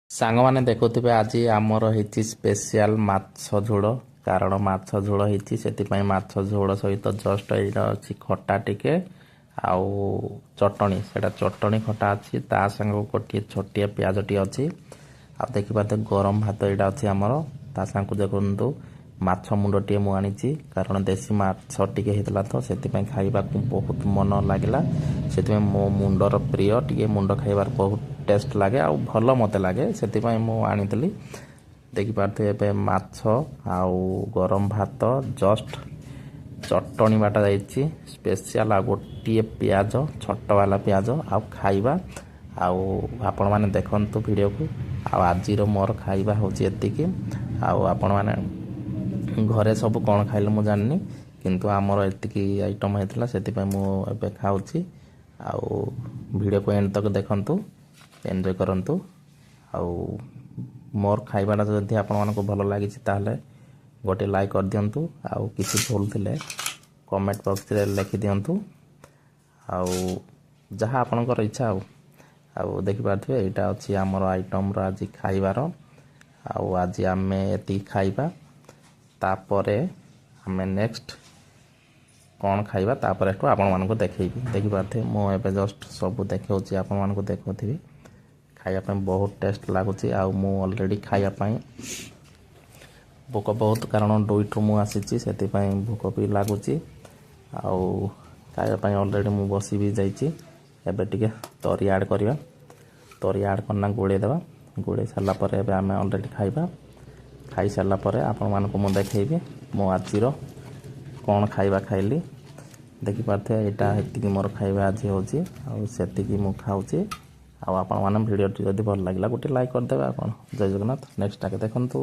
ସାଙ୍ଗମାନେ ଦେଖୁଥିବେ ଆଜି ଆମର ହେଇଛି ସ୍ପେଶିଆଲ ମାଛ ଝୋଳ। କାରଣ ମାଛ ଝୋଳ ହେଇଛି ସେଥିପାଇଁ ମାଛ ଝୋଳ ସହିତ ଜଷ୍ଟ ଏଇଟା ଅଛି ଖଟା ଟିକେ ଆଉ ଚଟଣି। ସେଇଟା ଚଟଣି ଖଟା ଅଛି, ତା ସାଙ୍ଗକୁ ଗୋଟିଏ ଛୋଟିଆ ପିଆଜଟିଏ ଅଛି। ଆଉ ଦେଖିପାରୁଥିବେ ଗରମ ଭାତ ଏଇଟା ଅଛି ଆମର। ତା ସାଙ୍ଗକୁ ଦେଖନ୍ତୁ ମାଛ ମୁଣ୍ଡଟିଏ ମୁଁ ଆଣିଛି, କାରଣ ଦେଶୀ ମାଛ ଟିକେ ହେଇଥିଲା ତ ସେଥିପାଇଁ ଖାଇବାକୁ ବହୁତ ମନ ଲାଗିଲା। ସେଥିପାଇଁ ମୋ ମୁଣ୍ଡର ପ୍ରିୟ, ଟିକେ ମୁଣ୍ଡ ଖାଇବାର ବହୁତ ଟେଷ୍ଟ ଲାଗେ ଆଉ ଭଲ ମୋତେ ଲାଗେ, ସେଥିପାଇଁ ମୁଁ ଆଣିଥିଲି। ଦେଖିପାରୁଥିବେ ଏବେ ମାଛ ଆଉ ଗରମ ଭାତ ଜଷ୍ଟ ଚଟଣି ବାଟା ଯାଇଛି ସ୍ପେଶିଆଲ, ଆଉ ଗୋଟିଏ ପିଆଜ ଛୋଟ ବାଲା ପିଆଜ ଆଉ ଖାଇବା। ଆଉ ଆପଣମାନେ ଦେଖନ୍ତୁ ଭିଡ଼ିଓକୁ। ଆଉ ଆଜିର ମୋର ଖାଇବା ହେଉଛି ଏତିକି। ଆଉ ଆପଣମାନେ ଘରେ ସବୁ କ'ଣ ଖାଇଲେ ମୁଁ ଜାଣିନି, କିନ୍ତୁ ଆମର ଏତିକି ଆଇଟମ୍ ହେଇଥିଲା, ସେଥିପାଇଁ ମୁଁ ଏବେ ଖାଉଛି। ଆଉ ଭିଡ଼ିଓକୁ ଏଣ୍ଡ ତକ ଦେଖନ୍ତୁ, ଏନ୍ଜୟ କରନ୍ତୁ। ଆଉ ମୋର ଖାଇବାଟା ଯଦି ଆପଣମାନଙ୍କୁ ଭଲ ଲାଗିଛି ତାହେଲେ ଗୋଟେ ଲାଇକ୍ କରିଦିଅନ୍ତୁ। ଆଉ କିଛି ଭୁଲ ଥିଲେ କମେଣ୍ଟ ବକ୍ସରେ ଲେଖିଦିଅନ୍ତୁ, ଆଉ ଯାହା ଆପଣଙ୍କର ଇଚ୍ଛା। ଆଉ ଦେଖିପାରୁଥିବେ ଏଇଟା ଅଛି ଆମର ଆଇଟମ୍ର ଆଜି ଖାଇବାର। ଆଉ ଆଜି ଆମେ ଏତିକି ଖାଇବା, ତାପରେ ଆମେ ନେକ୍ସଟ କ'ଣ ଖାଇବା ତାପରେ ଏଠୁ ଆପଣମାନଙ୍କୁ ଦେଖେଇବି। ଦେଖିପାରୁଥିବେ ମୁଁ ଏବେ ଜଷ୍ଟ ସବୁ ଦେଖାଉଛି, ଆପଣମାନଙ୍କୁ ଦେଖାଉଥିବି। ଖାଇବା ପାଇଁ ବହୁତ ଟେଷ୍ଟ ଲାଗୁଛି, ଆଉ ମୁଁ ଅଲରେଡ଼ି ଖାଇବା ପାଇଁ ଭୋକ ବହୁତ, କାରଣ ଡୁଇଠୁ ମୁଁ ଆସିଛି ସେଥିପାଇଁ ଭୋକ ବି ଲାଗୁଛି। ଆଉ ଖାଇବା ପାଇଁ ଅଲରେଡ଼ି ମୁଁ ବସି ବି ଯାଇଛି। ଏବେ ଟିକେ ତରି ଆଡ଼୍ କରିବା, ତରି ଆଡ଼୍ କରିନା ଗୋଳେଇ ଦେବା। ଗୋଳେଇ ସାରିଲା ପରେ ଏବେ ଆମେ ଅଲରେଡ଼ି ଖାଇବା। ଖାଇସାରିଲା ପରେ ଆପଣମାନଙ୍କୁ ମୁଁ ଦେଖେଇବି ମୁଁ ଆଜିର କ'ଣ ଖାଇବା ଖାଇଲି। ଦେଖିପାରୁଥିବେ ଏଇଟା ଏତିକି ମୋର ଖାଇବା ଆଜି ହେଉଛି, ଆଉ ସେତିକି ମୁଁ ଖାଉଛି। ଆଉ ଆପଣମାନେ ଭିଡ଼ିଓଟି ଯଦି ଭଲ ଲାଗିଲା ଗୋଟେ ଲାଇକ୍ କରିଦେବେ। ଆପଣ ଜୟ ଜଗନ୍ନାଥ। ନେକ୍ସଟ ଟାକେ ଦେଖନ୍ତୁ।